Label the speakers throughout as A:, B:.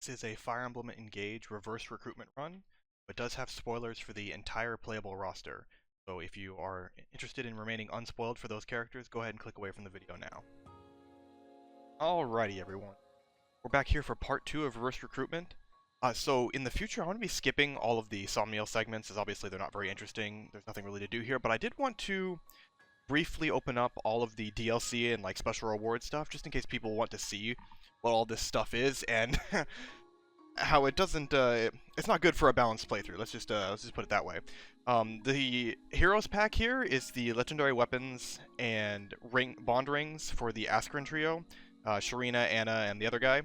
A: This is a Fire Emblem Engage Reverse Recruitment run, but does have spoilers for the entire playable roster. So if you are interested in remaining unspoiled for those characters, go ahead and click away from the video now. Alrighty everyone, we're back here for part 2 of Reverse Recruitment. So in the future I want to be skipping all of the Somniel segments, as obviously they're not very interesting, there's nothing really to do here, but I did want to briefly open up all of the DLC and like special reward stuff, just in case people want to see what all this stuff is, and how it doesn't, it's not good for a balanced playthrough. Let's just put it that way. The Heroes pack here is the legendary weapons and bond rings for the Offscreen trio, Sharina, Anna, and the other guy.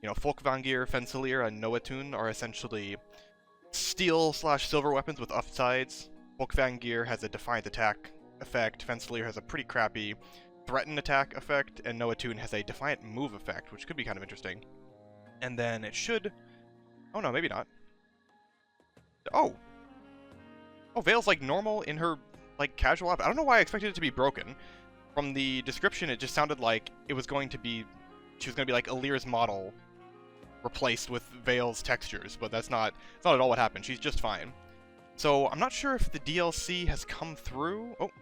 A: You know, Folkvangir, Female and Noatun are essentially steel/silver weapons with upsides. Folkvangir has a defiant attack effect, Female has a pretty crappy threaten attack effect, and Noatun has a defiant move effect, which could be kind of interesting. And then it should... oh no, maybe not. Oh! Oh, Veyle's like normal in her, like, casual outfit. I don't know why I expected it to be broken. From the description, it just sounded like it was going to be... she was going to be like Alear's model replaced with Veyle's textures, but that's not at all what happened. She's just fine. So, I'm not sure if the DLC has come through... oh.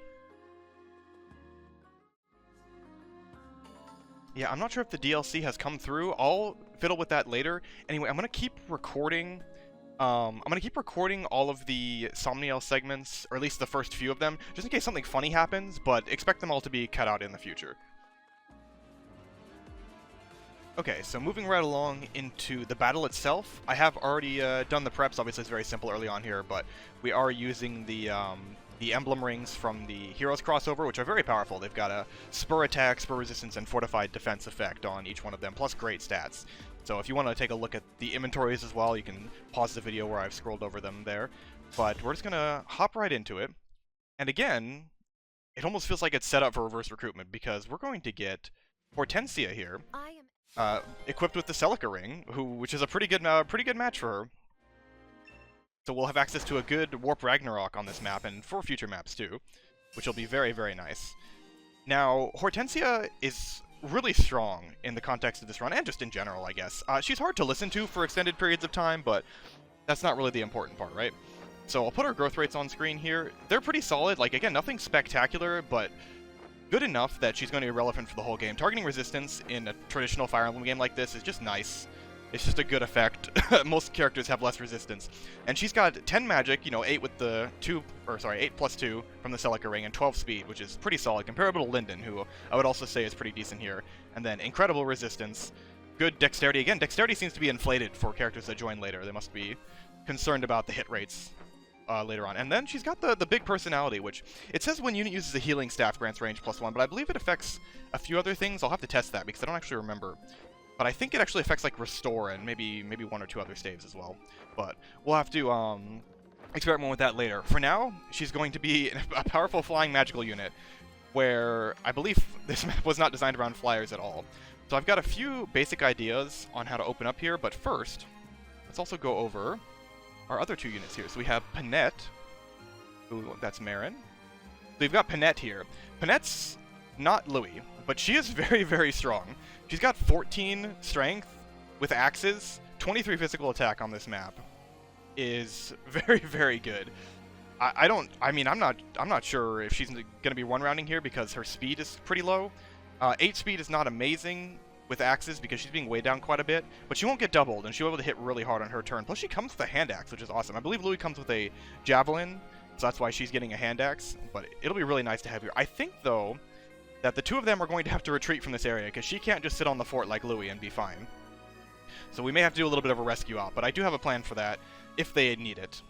A: Yeah, I'm not sure if the DLC has come through. I'll fiddle with that later. Anyway, I'm gonna keep recording. I'm gonna keep recording all of the Somniel segments, or at least the first few of them, just in case something funny happens, but expect them all to be cut out in the future. Okay, so moving right along into the battle itself, I have already done the preps. Obviously, it's very simple early on here, but we are using the Emblem rings from the Heroes crossover, which are very powerful. They've got a spur attack, spur resistance, and fortified defense effect on each one of them, plus great stats. So if you want to take a look at the inventories as well, you can pause the video where I've scrolled over them there. But we're just going to hop right into it. And again, it almost feels like it's set up for reverse recruitment, because we're going to get Hortensia here, equipped with the Celica ring, which is a pretty good match for her. So we'll have access to a good Warp Ragnarok on this map, and for future maps too, which will be very, very nice. Now, Hortensia is really strong in the context of this run, and just in general, I guess. She's hard to listen to for extended periods of time, but that's not really the important part, right? So I'll put her growth rates on screen here. They're pretty solid. Like, again, nothing spectacular, but good enough that she's going to be relevant for the whole game. Targeting resistance in a traditional Fire Emblem game like this is just nice. It's just a good effect. Most characters have less resistance. And she's got 10 magic, you know, 8 with the 8 plus 2 from the Celica ring, and 12 speed, which is pretty solid, comparable to Linden, who I would also say is pretty decent here. And then incredible resistance, good dexterity. Again, dexterity seems to be inflated for characters that join later. They must be concerned about the hit rates later on. And then she's got the big personality, which it says when unit uses a healing staff grants range +1, but I believe it affects a few other things. I'll have to test that because I don't actually remember. But I think it actually affects like Restore and maybe 1 or 2 other staves as well. But we'll have to experiment with that later. For now, she's going to be a powerful flying magical unit, where I believe this map was not designed around flyers at all. So I've got a few basic ideas on how to open up here, but first, let's also go over our other 2 units here. So we have Panette, ooh, that's Marin. So we've got Panette here. Panette's not Louis, but she is very, very strong. She's got 14 strength with axes, 23 physical attack on this map. Is very, very good. I'm not sure if she's gonna be one-rounding here because her speed is pretty low. 8 speed is not amazing with axes because she's being weighed down quite a bit, but she won't get doubled and she'll be able to hit really hard on her turn. Plus she comes with a hand axe, which is awesome. I believe Louis comes with a javelin, so that's why she's getting a hand axe, but it'll be really nice to have here. I think, though, that the 2 of them are going to have to retreat from this area, because she can't just sit on the fort like Louis and be fine. So we may have to do a little bit of a rescue out, but I do have a plan for that, if they need it.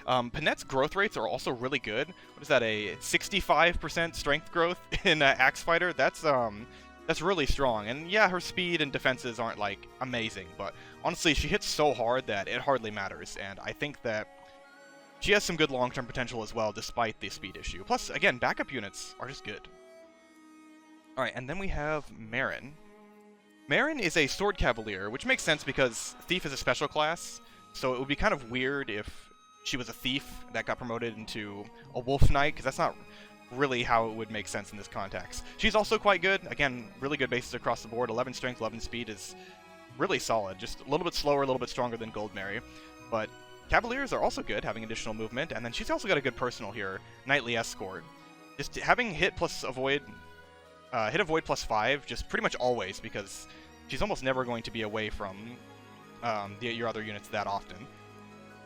A: Panette's growth rates are also really good. What is that, a 65% strength growth in Axe Fighter? That's really strong. And yeah, her speed and defenses aren't, like, amazing, but honestly, she hits so hard that it hardly matters, and I think that she has some good long-term potential as well, despite the speed issue. Plus, again, backup units are just good. Alright, and then we have Marin. Marin is a Sword Cavalier, which makes sense because Thief is a special class, so it would be kind of weird if she was a Thief that got promoted into a Wolf Knight, because that's not really how it would make sense in this context. She's also quite good. Again, really good bases across the board. 11 strength, 11 speed is really solid. Just a little bit slower, a little bit stronger than Gold Mary. But Cavaliers are also good, having additional movement, and then she's also got a good personal here, Knightly Escort. Just having hit plus avoid, hit avoid plus 5, just pretty much always, because she's almost never going to be away from your other units that often.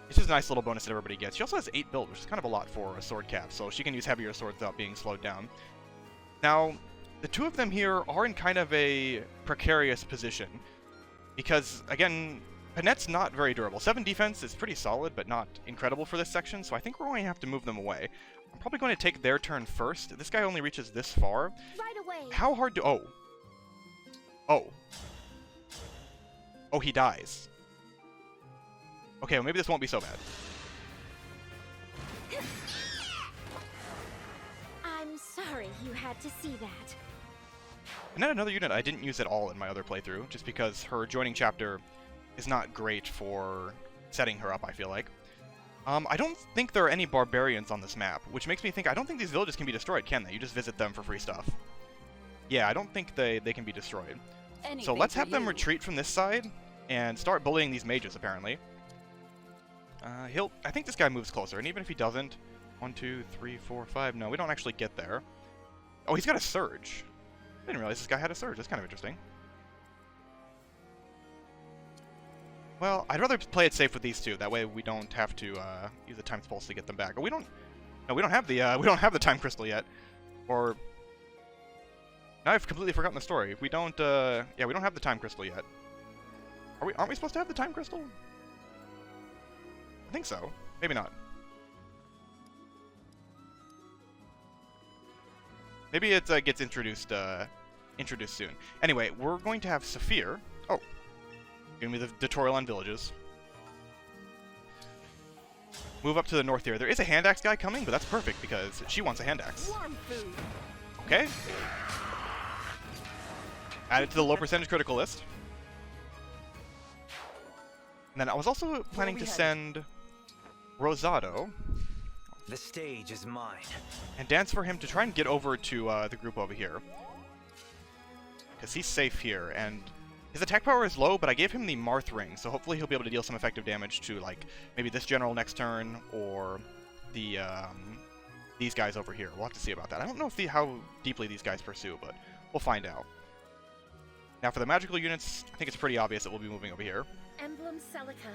A: It's just a nice little bonus that everybody gets. She also has 8 build, which is kind of a lot for a sword cap, so she can use heavier swords without being slowed down. Now, the two of them here are in kind of a precarious position, because, again, Panette's not very durable. 7 defense is pretty solid, but not incredible for this section, so I think we're going to have to move them away. I'm probably going to take their turn first. This guy only reaches this far.
B: Right away.
A: How hard do... Oh. Oh. Oh, he dies. Okay, well maybe this won't be so bad.
B: I'm sorry you had to see that.
A: And then another unit I didn't use at all in my other playthrough, just because her joining chapter is not great for setting her up, I feel like. I don't think there are any barbarians on this map, which makes me think I don't think these villages can be destroyed, can they? You just visit them for free stuff. Yeah, I don't think they can be destroyed. So let's have them retreat from this side and start bullying these mages, apparently. I think this guy moves closer, and even if he doesn't... 1, 2, 3, 4, 5... No, we don't actually get there. Oh, he's got a surge. I didn't realize this guy had a surge. That's kind of interesting. Well, I'd rather play it safe with these two. That way we don't have to use the time pulse to get them back. Oh, we don't... No, we don't have the time crystal yet. Or... Now I've completely forgotten the story. We don't, yeah, we don't have the time crystal yet. Aren't we supposed to have the time crystal? I think so. Maybe not. Maybe it gets introduced soon. Anyway, we're going to have Saphir. Oh. Give me the tutorial on villages. Move up to the north here. There is a hand axe guy coming, but that's perfect because she wants a hand axe. Okay. Add it to the low percentage critical list. And then I was also planning to send Rosado.
C: The stage is mine.
A: And dance for him to try and get over to the group over here. Because he's safe here, and his attack power is low, but I gave him the Marth Ring, so hopefully he'll be able to deal some effective damage to, like, maybe this general next turn, or the, these guys over here. We'll have to see about that. I don't know if how deeply these guys pursue, but we'll find out. Now for the magical units, I think it's pretty obvious that we'll be moving over here.
B: Emblem Celica.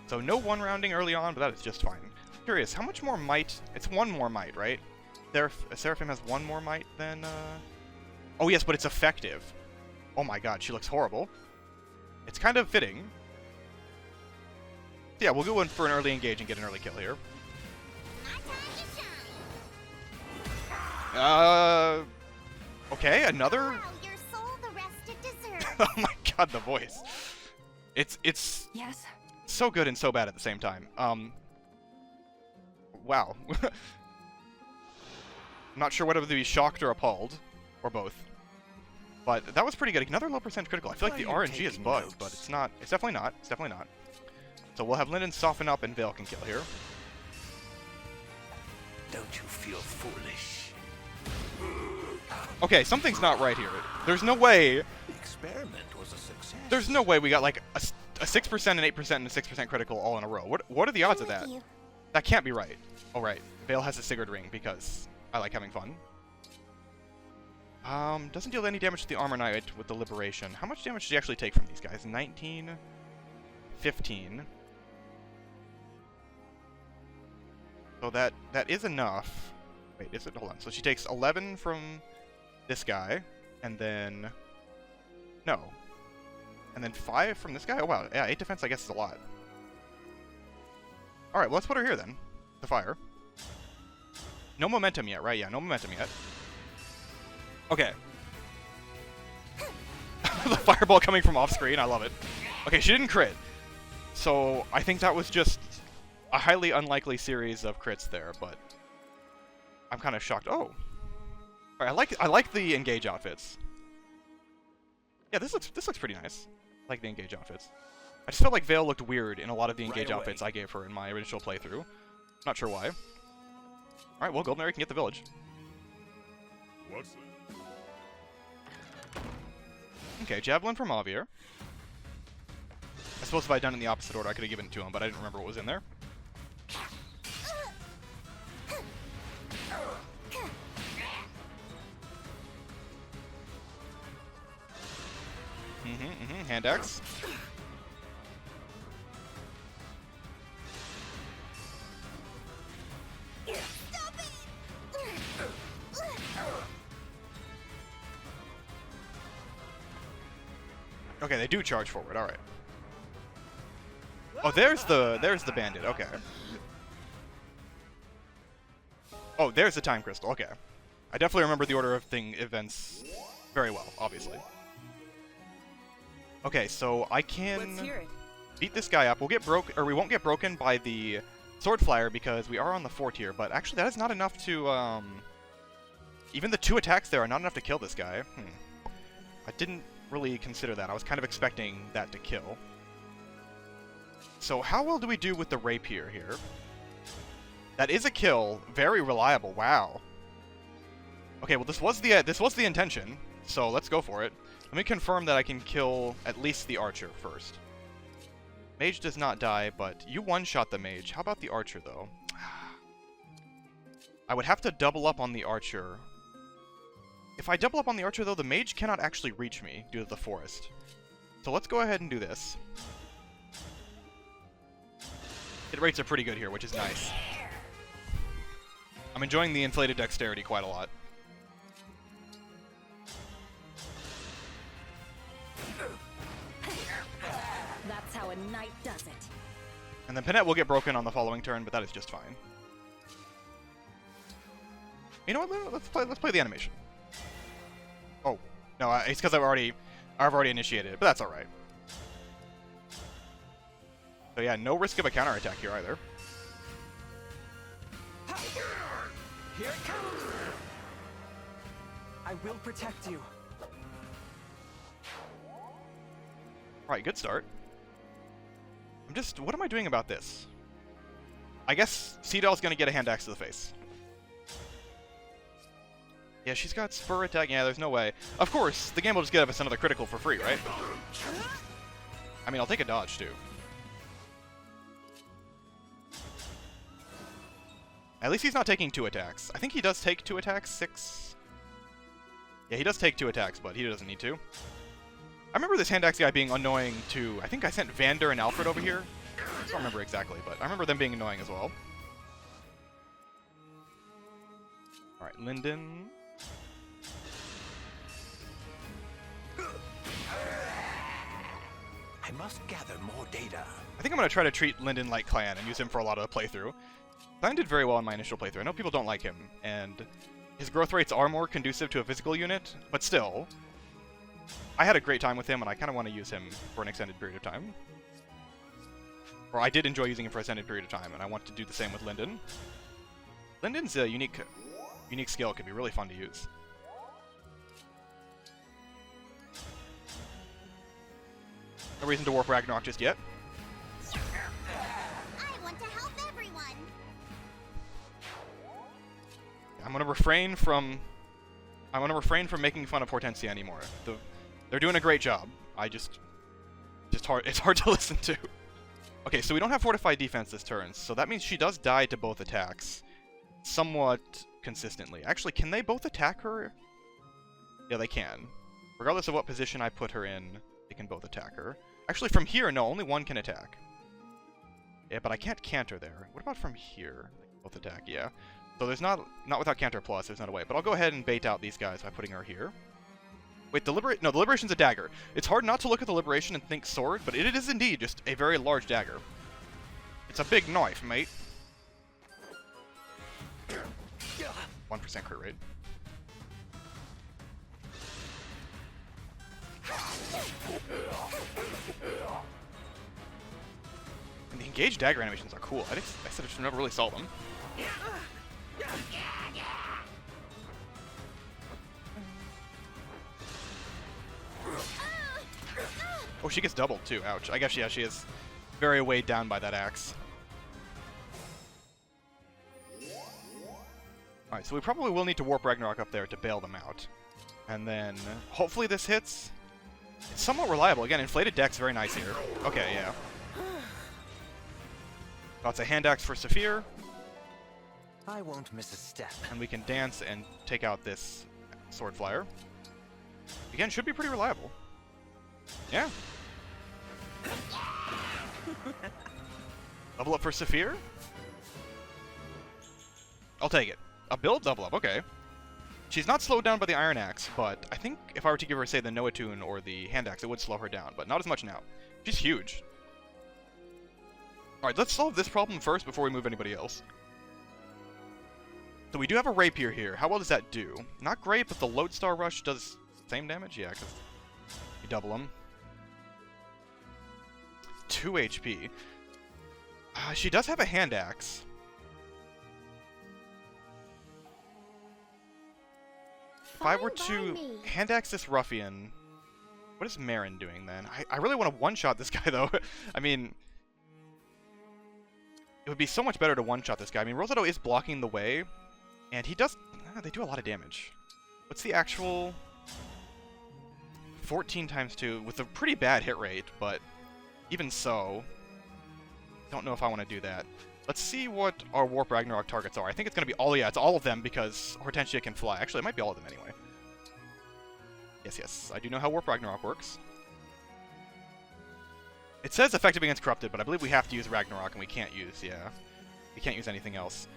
A: So no one rounding early on, but that is just fine. Curious, how much more might? It's 1 more might, right? Seraphim has 1 more might than, Oh yes, but it's effective. Oh my god, she looks horrible. It's kind of fitting. Yeah, we'll go in for an early engage and get an early kill here. Okay, another...
B: Your soul, the rest it deserves.
A: Oh my god, the voice. It's
B: Yes.
A: so good and so bad at the same time. Wow. I'm not sure whether to be shocked or appalled, or both. But that was pretty good. Another low percent critical. I feel like the RNG is bugged, but it's not. It's definitely not. It's definitely not. So we'll have Linden soften up and Veyle can kill here.
C: Don't you feel foolish?
A: Okay, something's not right here. There's no way.
C: The experiment was a success.
A: There's no way we got like a 6%, an 8%, and a 6% critical all in a row. What are the odds of that? That can't be right. Oh right, Veyle has a Sigurd ring because I like having fun. Doesn't deal any damage to the Armor Knight with the Liberation. How much damage does he actually take from these guys? 19, 15. So that is enough. Wait, is it? Hold on. So she takes 11 from this guy, and then no, and then 5 from this guy. Oh wow, yeah, 8 defense I guess is a lot. All right, well, let's put her here then. The fire. No momentum yet, right? Yeah, no momentum yet. Okay. The fireball coming from off screen, I love it. Okay, she didn't crit. So I think that was just a highly unlikely series of crits there, but I'm kind of shocked. Oh. Alright, I like the engage outfits. Yeah, this looks pretty nice. I like the engage outfits. I just felt like Veyle looked weird in a lot of the engage outfits I gave her in my original playthrough. Not sure why. Alright, well, Gold Mary can get the village.
D: What's that?
A: Okay, Javelin from Avier. I suppose if I'd done it in the opposite order, I could have given it to him, but I didn't remember what was in there. Hand axe. Okay, they do charge forward. All right. Oh, there's the bandit. Okay. Oh, there's the time crystal. Okay. I definitely remember the order of events very well, obviously. Okay, so I can beat this guy up. We'll get we won't get broken by the sword flyer because we are on the 4 tier, but actually that is not enough to even the 2 attacks there are not enough to kill this guy. I didn't really consider that. I was kind of expecting that to kill. So how well do we do with the rapier here? That is a kill. Very reliable. Wow. Okay, well this was the intention, so let's go for it. Let me confirm that I can kill at least the archer first. Mage does not die, but you one-shot the mage. How about the archer, though? I would have to double up on the archer. If I double up on the archer, though, the mage cannot actually reach me due to the forest. So let's go ahead and do this. Hit rates are pretty good here, which is nice. I'm enjoying the inflated dexterity quite a lot.
B: That's how a knight does it.
A: And then Panette will get broken on the following turn, but that is just fine. You know what? Let's play the animation. Oh no, it's because I've already initiated it, but that's all right. So yeah, no risk of a counterattack here either.
D: Here it comes. I will protect you.
A: Alright, good start. What am I doing about this? I guess Seedal's gonna get a hand axe to the face. Yeah, she's got spur attack. Yeah, there's no way. Of course, the game will just give us another critical for free, right? I mean, I'll take a dodge, too. At least he's not taking 2 attacks. I think he does take 2 attacks, 6... Yeah, he does take 2 attacks, but he doesn't need to. I remember this hand axe guy being annoying too. I think I sent Vander and Alfred over here. I don't remember exactly, but I remember them being annoying as well. Alright, Linden.
C: I must gather more data.
A: I think I'm going to try to treat Linden like Clan and use him for a lot of the playthrough. Clan did very well in my initial playthrough. I know people don't like him, and his growth rates are more conducive to a physical unit, but still, I had a great time with him, and I kind of want to use him for an extended period of time. Or I did enjoy using him for an extended period of time, and I want to do the same with Linden. Linden's a unique skill. Could be really fun to use. No reason to warp Ragnarok just yet.
B: I want to help everyone.
A: I'm gonna refrain from making fun of Hortensia anymore. They're doing a great job. It's hard to listen to. Okay, so we don't have fortified defense this turn, so that means she does die to both attacks somewhat consistently. Actually, can they both attack her? Yeah, they can. Regardless of what position I put her in, they can both attack her. Actually, from here, no, only one can attack. Yeah, but I can't canter there. What about from here? They can both attack, yeah. So there's not without canter plus, there's not a way. But I'll go ahead and bait out these guys by putting her here. Wait, the Liberation's a dagger. It's hard not to look at the Liberation and think sword, but it is indeed just a very large dagger. It's a big knife, mate. 1% crit rate. And the engaged dagger animations are cool. I said I should never really saw them. Oh, she gets doubled too. Ouch. I guess, yeah, she is very weighed down by that axe. Alright, so we probably will need to warp Ragnarok up there to bail them out. And then, hopefully this hits. It's somewhat reliable. Again, inflated deck's very nice here. Okay, yeah. Lots of hand axe for Saphir.
C: I won't miss a step.
A: And we can dance and take out this Sword Flyer. Again, should be pretty reliable. Yeah. Level up for Saphir? I'll take it. A build double up, okay. She's not slowed down by the Iron Axe, but I think if I were to give her, say, the Noatune or the Hand Axe, it would slow her down, but not as much now. She's huge. Alright, let's solve this problem first before we move anybody else. So we do have a Rapier here. How well does that do? Not great, but the Lodestar Rush does same damage? Yeah, because you double them. 2 HP. She does have a Hand Axe. If I were to Hand Axe this Ruffian, what is Marin doing then? I really want to one-shot this guy, though. I mean, it would be so much better to one-shot this guy. I mean, Rosado is blocking the way, and he does... they do a lot of damage. What's the actual... 14 times 2, with a pretty bad hit rate, but even so, don't know if I want to do that. Let's see what our Warp Ragnarok targets are. I think it's going to be all... yeah, it's all of them, because Hortensia can fly. Actually, it might be all of them anyway. Yes, I do know how Warp Ragnarok works. It says effective against Corrupted, but I believe we have to use Ragnarok, and we can't use, yeah. We can't use anything else.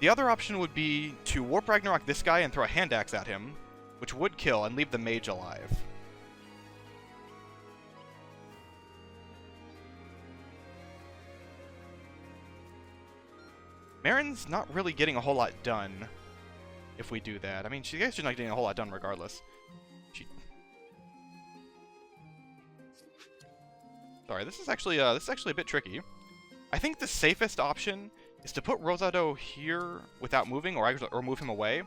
A: The other option would be to Warp Ragnarok this guy and throw a Hand Axe at him, which would kill and leave the mage alive. Marin's not really getting a whole lot done if we do that. I mean, she's not getting a whole lot done regardless. Sorry, this is actually a bit tricky. I think the safest option is to put Rosado here without moving, or move him away.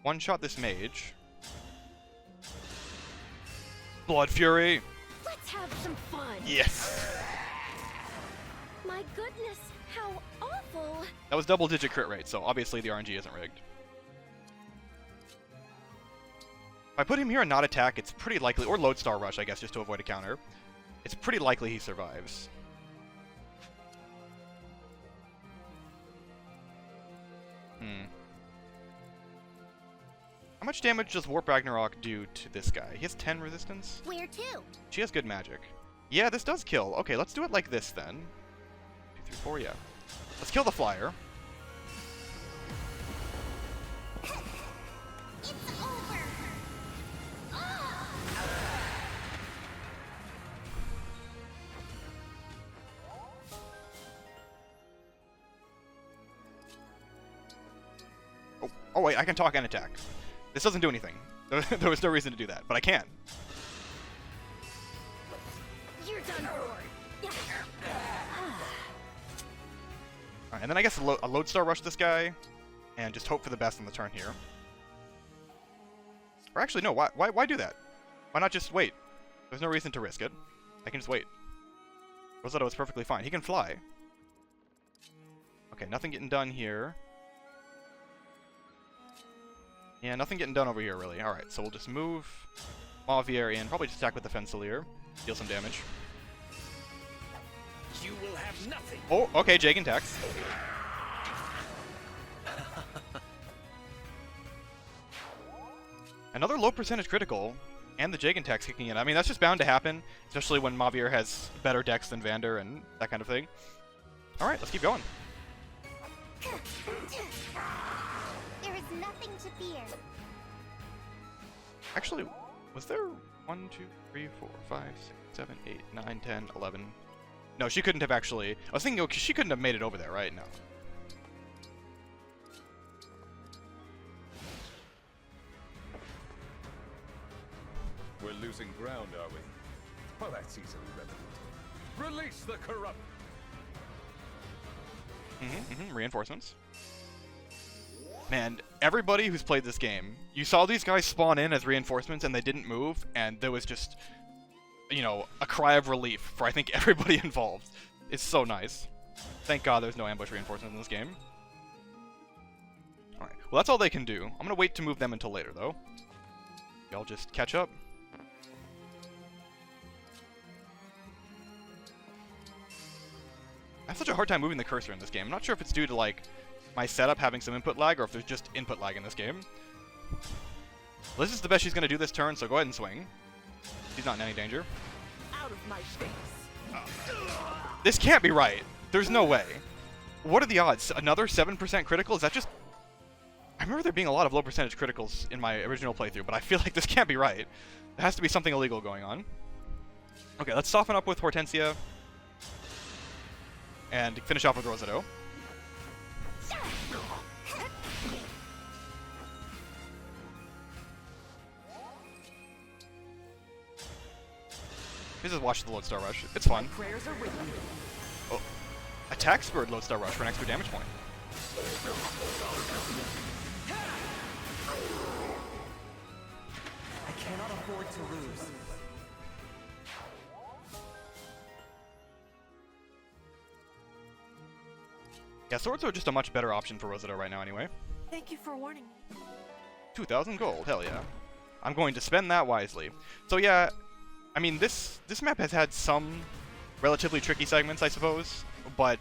A: One-shot this mage. Blood Fury!
B: Let's have some fun!
A: Yes!
B: My goodness, how awful!
A: That was double-digit crit rate, so obviously the RNG isn't rigged. If I put him here and not attack, it's pretty likely, or Lodestar Rush, I guess, just to avoid a counter. It's pretty likely he survives. How much damage does Warp Ragnarok do to this guy? He has 10 resistance?
B: Where to?
A: She has good magic. Yeah, this does kill. Okay, let's do it like this then. 2, 3, 4, yeah. Let's kill the flyer.
B: It's over!
A: Oh wait, I can talk and attack. This doesn't do anything. There was no reason to do that, but I can.
B: You're done for!
A: Alright, and then I guess a Lodestar Rush this guy, and just hope for the best on the turn here. Or actually, no, why do that? Why not just wait? There's no reason to risk it. I can just wait. Rosado is perfectly fine. He can fly. Okay, nothing getting done here. Yeah, nothing getting done over here, really. Alright, so we'll just move Mavier in, probably just attack with the Fensilier, deal some damage.
C: You will have nothing.
A: Oh, okay, Jagan attacks. Another low percentage critical, and the Jagan tax kicking in. I mean, that's just bound to happen, especially when Mavier has better decks than Vander and that kind of thing. Alright, let's keep going.
B: There is nothing to fear.
A: Actually, was there 1, 2, 3, 4, 5, 6, 7, 8, 9, 10, 11? No, she couldn't have actually... I was thinking, okay, she couldn't have made it over there, right? No.
E: We're losing ground, are we? Well, that's easily remedied. Release the corrupt!
A: Reinforcements. Man, everybody who's played this game, you saw these guys spawn in as reinforcements and they didn't move, and there was just, you know, a cry of relief for I think everybody involved. It's so nice. Thank God there's no ambush reinforcements in this game. Alright, well that's all they can do. I'm gonna wait to move them until later though. Y'all just catch up. have such a hard time moving the cursor in this game. I'm not sure if it's due to, like, my setup having some input lag, or if there's just input lag in this game. Well, this is the best she's going to do this turn, so go ahead and swing. She's not in any danger.
D: Out of my face.
A: This can't be right. There's no way. What are the odds? Another 7% critical? Is that just... I remember there being a lot of low percentage criticals in my original playthrough, but I feel like this can't be right. There has to be something illegal going on. Okay, let's soften up with Hortensia. And finish off with Rosado. This is watch the Lodestar Rush. It's fun.
D: Prayers are with you.
A: Oh. Attack Spurred Lodestar Rush for an extra damage point.
D: I cannot afford to lose.
A: Yeah, swords are just a much better option for Rosado right now anyway.
D: Thank you for warning me.
A: 2,000 gold, hell yeah. I'm going to spend that wisely. So yeah, I mean, this map has had some relatively tricky segments, I suppose, but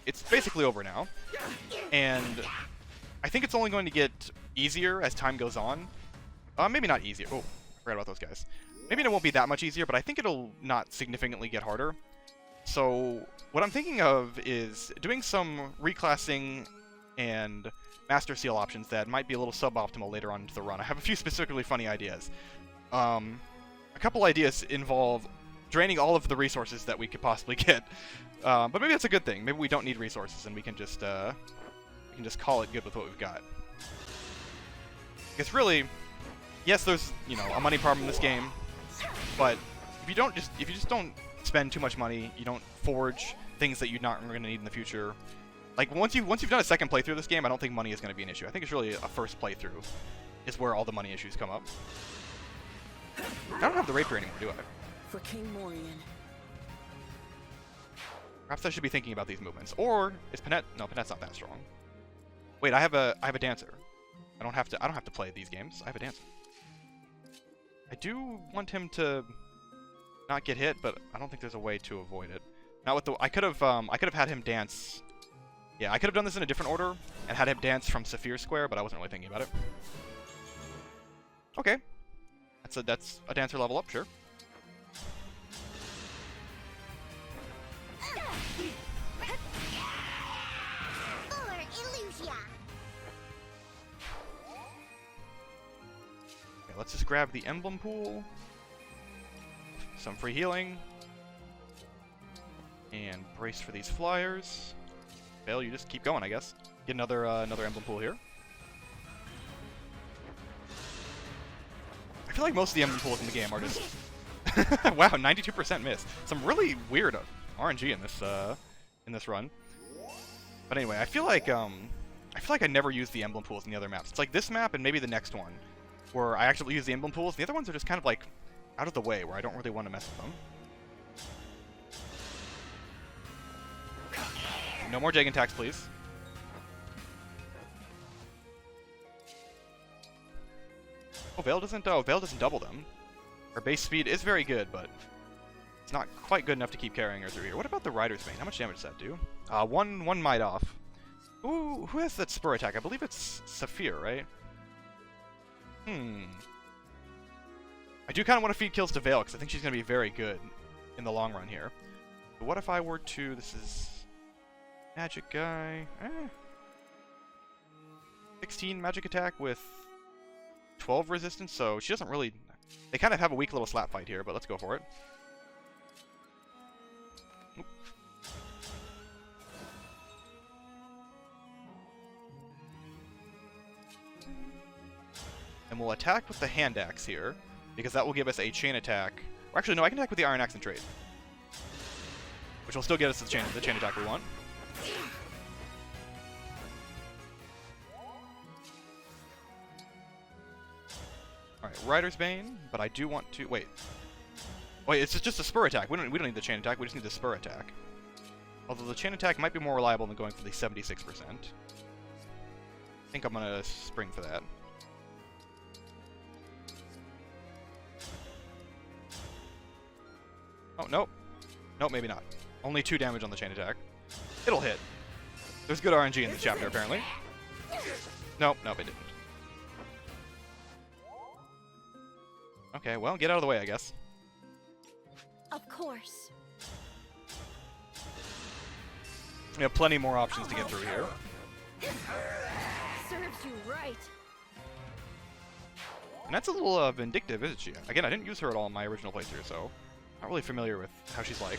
A: it's basically over now. And I think it's only going to get easier as time goes on. Maybe not easier. Oh, I forgot about those guys. Maybe it won't be that much easier, but I think it'll not significantly get harder. So what I'm thinking of is doing some reclassing and Master Seal options that might be a little suboptimal later on into the run. I have a few specifically funny ideas. A couple ideas involve draining all of the resources that we could possibly get, but maybe that's a good thing. Maybe we don't need resources and we can just call it good with what we've got. Because really, yes, there's a money problem in this game, but if you just don't spend too much money, you don't forge things that you're not going to need in the future. Like once you've done a second playthrough of this game, I don't think money is going to be an issue. I think it's really a first playthrough is where all the money issues come up. I don't have the rapier anymore, do I?
D: For King Morian.
A: Perhaps I should be thinking about these movements. Or is Panette? No, Panette's not that strong. Wait, I have a dancer. I don't have to play these games. I have a dancer. I do want him to not get hit, but I don't think there's a way to avoid it. Not with the I could have had him dance. Yeah, I could have done this in a different order and had him dance from Saphir Square, but I wasn't really thinking about it. Okay. That's a dancer level up, sure. Okay, let's just grab the Emblem pool. Some free healing. And brace for these flyers. Veyle, you just keep going, I guess. Get another Emblem pool here. I feel like most of the Emblem pools in the game are just... wow, 92% miss. Some really weird RNG in this run. But anyway, I feel like I never use the Emblem pools in the other maps. It's like this map and maybe the next one, where I actually use the Emblem pools. The other ones are just kind of like out of the way, where I don't really want to mess with them. No more Jagan attacks, please. Oh, Veyle doesn't double them. Her base speed is very good, but it's not quite good enough to keep carrying her through here. What about the Rider's Bane? How much damage does that do? One might off. Ooh, who has that spur attack? I believe it's Saphir, right? I do kind of want to feed kills to Veyle, because I think she's going to be very good in the long run here. But what if I were to... This is... Magic guy... 16 magic attack with 12 resistance, so she doesn't really... They kind of have a weak little slap fight here, but let's go for it. Oop. And we'll attack with the hand axe here, because that will give us a chain attack. Or actually, no, I can attack with the iron axe and trade, which will still get us the chain attack we want. Alright, Rider's Bane, but I do want to... Wait, it's just a spur attack. We don't need the chain attack, we just need the spur attack. Although the chain attack might be more reliable than going for the 76%. I think I'm gonna spring for that. Oh, nope. Nope, maybe not. Only 2 damage on the chain attack. It'll hit. There's good RNG in this chapter, apparently. Nope, it didn't. Okay, well, get out of the way, I guess.
B: Of course.
A: We have plenty more options to get through here.
B: Serves you right.
A: And that's a little vindictive, isn't she? Again, I didn't use her at all in my original playthrough, so not really familiar with how she's like.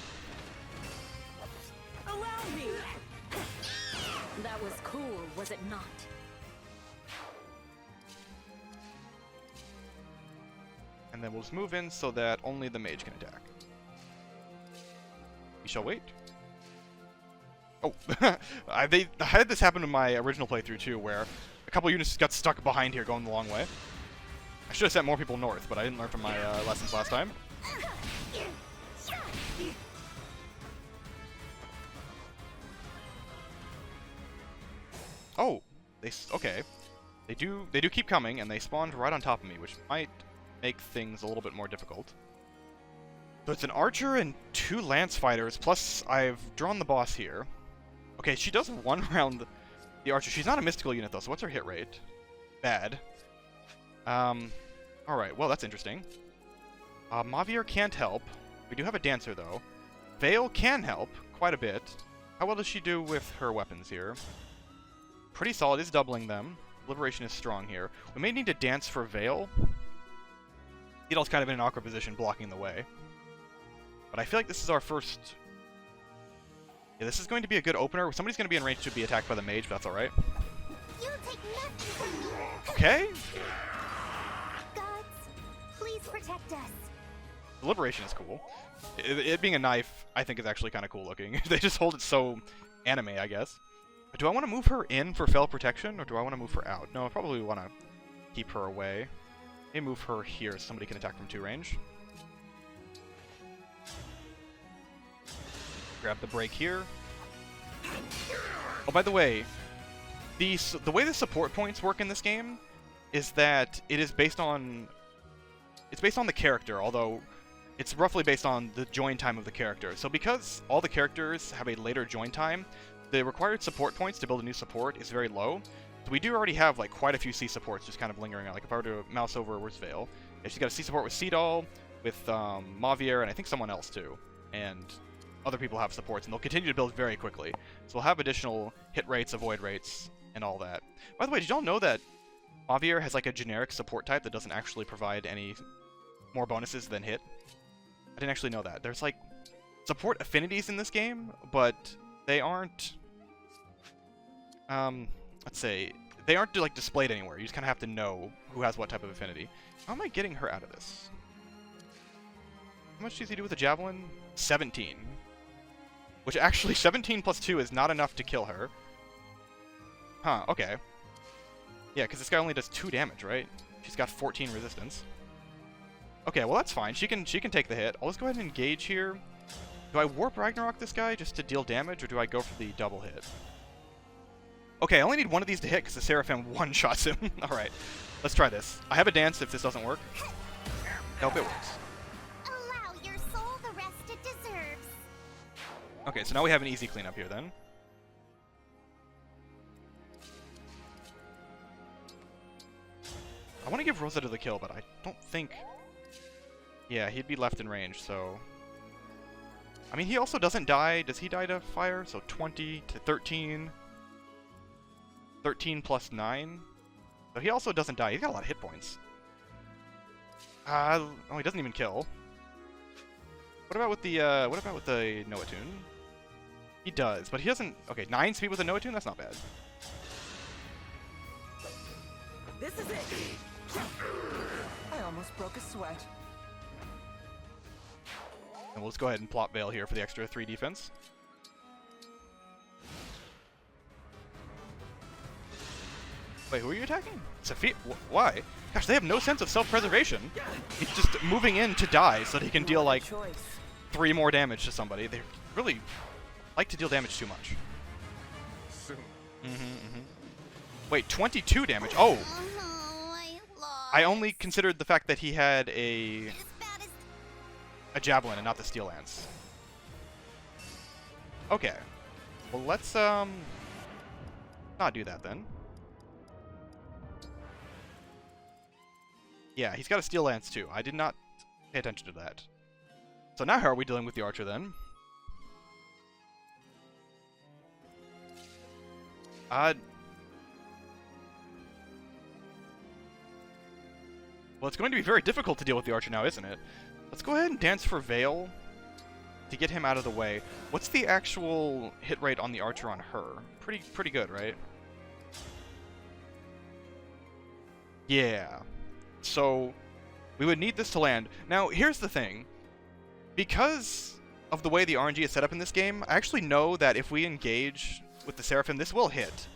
D: Allow me!
B: That was cool, was it not?
A: And then we'll just move in so that only the mage can attack. We shall wait. Oh, I had this happen in my original playthrough too, where a couple units got stuck behind here going the long way. I should have sent more people north, but I didn't learn from my lessons last time. Oh, okay. They do keep coming, and they spawned right on top of me, which might make things a little bit more difficult. So it's an archer and 2 lance fighters, plus I've drawn the boss here. Okay, she does one round the archer. She's not a mystical unit though, so what's her hit rate? Bad. Alright, well that's interesting. Mavier can't help. We do have a dancer though. Veyle can help quite a bit. How well does she do with her weapons here? Pretty solid, is doubling them. Liberation is strong here. We may need to dance for Veyle. Beetle's kind of in an awkward position blocking the way. But I feel like this is our first... Yeah, this is going to be a good opener. Somebody's going to be in range to be attacked by the mage, but that's alright.
B: You'll take nothing from me.
A: Okay.
B: Gods, please protect us.
A: The liberation is cool. It being a knife, I think, is actually kind of cool looking. They just hold it so anime, I guess. But do I want to move her in for Fel protection, or do I want to move her out? No, I probably want to keep her away. Maybe move her here so somebody can attack from 2 range. Grab the break here. Oh, by the way, the way the support points work in this game is that it is based on... It's based on the character, although it's roughly based on the join time of the character. So because all the characters have a later join time, the required support points to build a new support is very low. So we do already have like quite a few C supports just kind of lingering on. Like if I were to mouse over, where's Veyle? Yeah, she's got a C support with Seedall, with Mavier, and I think someone else too. And other people have supports, and they'll continue to build very quickly. So we'll have additional hit rates, avoid rates, and all that. By the way, did y'all know that Mavier has like a generic support type that doesn't actually provide any more bonuses than hit? I didn't actually know that. There's like support affinities in this game, but they aren't... let's say, they aren't like displayed anywhere. You just kind of have to know who has what type of affinity. How am I getting her out of this? How much does he do with a javelin? 17. Which actually, 17 plus 2 is not enough to kill her. Huh, okay. Yeah, because this guy only does 2 damage, right? She's got 14 resistance. Okay, well that's fine. She can take the hit. I'll just go ahead and engage here. Do I Warp Ragnarok this guy just to deal damage, or do I go for the double hit? Okay, I only need one of these to hit because the Seraphim one-shots him. Alright, let's try this. I have a dance if this doesn't work. Nope, it works.
B: Allow your soul the rest it deserves.
A: Okay, so now we have an easy cleanup here then. I want to give Rosetta the kill, but I don't think... Yeah, he'd be left in range, so... I mean, he also doesn't die. Does he die to fire? So 20 to 13... 13 plus 9. So he also doesn't die. He's got a lot of hit points. Oh, he doesn't even kill. What about with the Noatune? He does, but he doesn't... Okay, 9 speed with a Noatune? That's not bad.
D: This is it! I almost broke a sweat.
A: And we'll just go ahead and plot Veyle here for the extra 3 defense. Wait, who are you attacking? Sophia? Why? Gosh, they have no sense of self-preservation. He's just moving in to die so that he can deal, like, 3 more damage to somebody. They really like to deal damage too much.
E: Soon.
A: Wait, 22 damage? Oh!
B: Oh, I lost.
A: I only considered the fact that he had a
B: As bad as
A: javelin and not the steel lance. Okay. Well, let's, not do that then. Yeah, he's got a steel lance too. I did not pay attention to that. So now how are we dealing with the archer then? Well, it's going to be very difficult to deal with the archer now, isn't it? Let's go ahead and dance for Veyle to get him out of the way. What's the actual hit rate on the archer on her? Pretty good, right? Yeah. So, we would need this to land. Now, here's the thing. Because of the way the RNG is set up in this game, I actually know that if we engage with the Seraphim, this will hit.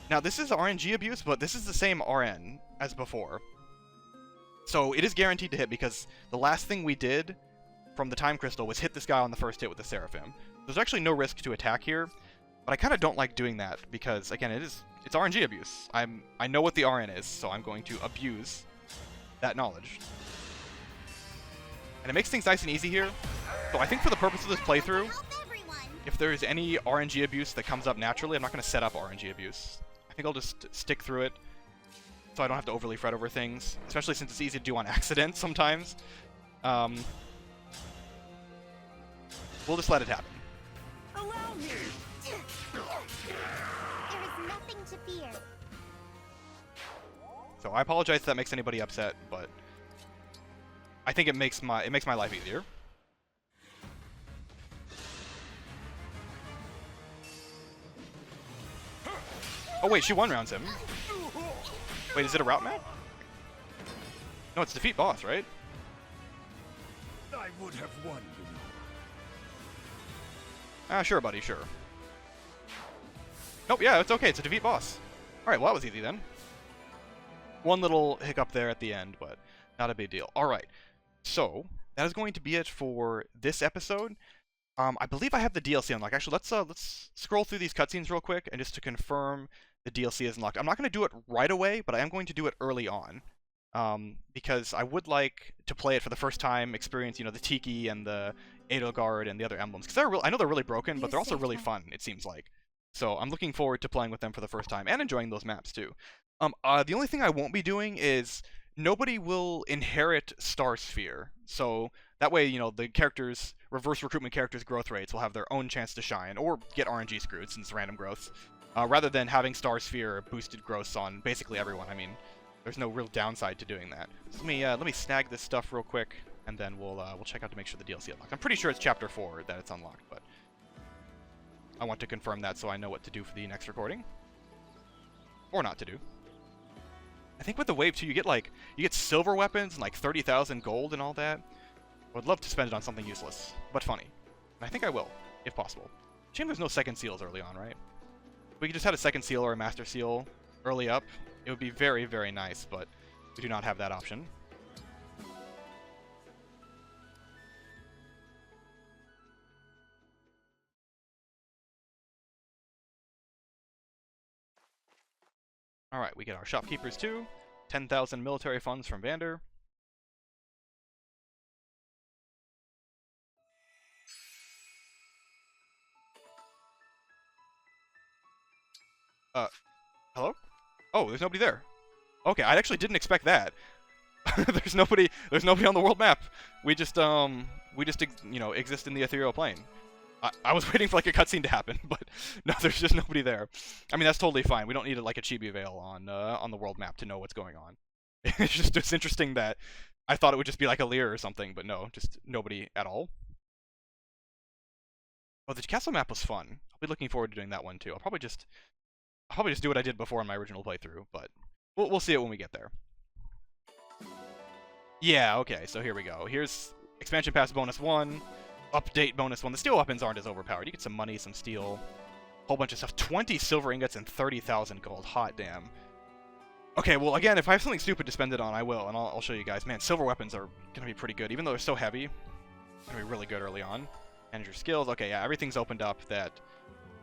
A: Now, this is RNG abuse, but this is the same RN as before. So, it is guaranteed to hit because the last thing we did from the Time Crystal was hit this guy on the first hit with the Seraphim. There's actually no risk to attack here, but I kind of don't like doing that because, again, it's RNG abuse. I know what the RN is, so I'm going to abuse that knowledge. And it makes things nice and easy here. So I think for the purpose of this playthrough, if there's any RNG abuse that comes up naturally, I'm not going to set up RNG abuse. I think I'll just stick through it so I don't have to overly fret over things, especially since it's easy to do on accident sometimes. We'll just let it happen.
D: Allow me.
F: There is nothing to fear.
A: So I apologize if that makes anybody upset, but I think it makes my life easier. Oh wait, she one-rounds him. Wait, is it a route map? No, it's defeat boss, right?
E: I would have won, you know.
A: Ah, sure, buddy, sure. Nope, yeah, it's okay. It's a defeat boss. Alright, well, that was easy then. One little hiccup there at the end, but not a big deal. Alright, so that is going to be it for this episode. I believe I have the DLC unlocked. Actually, let's scroll through these cutscenes real quick, and just to confirm the DLC is unlocked. I'm not going to do it right away, but I am going to do it early on. Because I would like to play it for the first time, experience, the Tiki and the Edelgard and the other emblems. Because I know they're really broken, but they're also really fun, it seems like. So I'm looking forward to playing with them for the first time, and enjoying those maps too. The only thing I won't be doing is, nobody will inherit Star Sphere. So that way, the characters, reverse recruitment characters' growth rates will have their own chance to shine, or get RNG screwed since random growth. Rather than having Star Sphere boosted growths on basically everyone. I mean, there's no real downside to doing that. So let me snag this stuff real quick, and then we'll check out to make sure the DLC unlocked. I'm pretty sure it's Chapter 4 that it's unlocked, but I want to confirm that so I know what to do for the next recording, or not to do. I think with the Wave 2, you get silver weapons and like 30,000 gold and all that. I would love to spend it on something useless, but funny. And I think I will, if possible. Shame there's no second seals early on, right? If we could just have a second seal or a master seal early up, it would be very, very nice, but we do not have that option. Alright, we get our shopkeepers too. 10,000 military funds from Vander. Hello? Oh, there's nobody there. Okay, I actually didn't expect that. There's nobody on the world map. We just exist in the ethereal plane. I was waiting for like a cutscene to happen, but no, there's just nobody there. I mean, that's totally fine. We don't need like a chibi veil on the world map to know what's going on. It's interesting that I thought it would just be like a Alear or something, but no, just nobody at all. Oh, the castle map was fun. I'll be looking forward to doing that one too. I'll probably just do what I did before in my original playthrough, but we'll see it when we get there. Yeah, okay, so here we go. Here's expansion pass bonus 1. Update bonus 1. The steel weapons aren't as overpowered. You get some money, some steel, whole bunch of stuff. 20 silver ingots and 30,000 gold. Hot damn. Okay, well, again, if I have something stupid to spend it on, I will, and I'll show you guys. Man, silver weapons are going to be pretty good. Even though they're so heavy, they're going to be really good early on. Manage your skills. Okay, yeah, everything's opened up that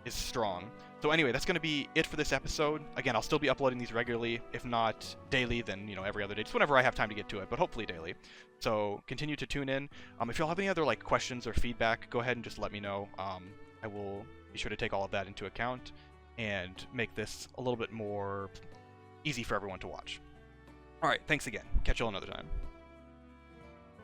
A: is strong. So anyway, that's going to be it for this episode. Again, I'll still be uploading these regularly. If not daily, then, every other day. Just whenever I have time to get to it, but hopefully daily. So continue to tune in. If y'all have any other questions or feedback, go ahead and just let me know. I will be sure to take all of that into account and make this a little bit more easy for everyone to watch. Alright, thanks again. Catch you all another time.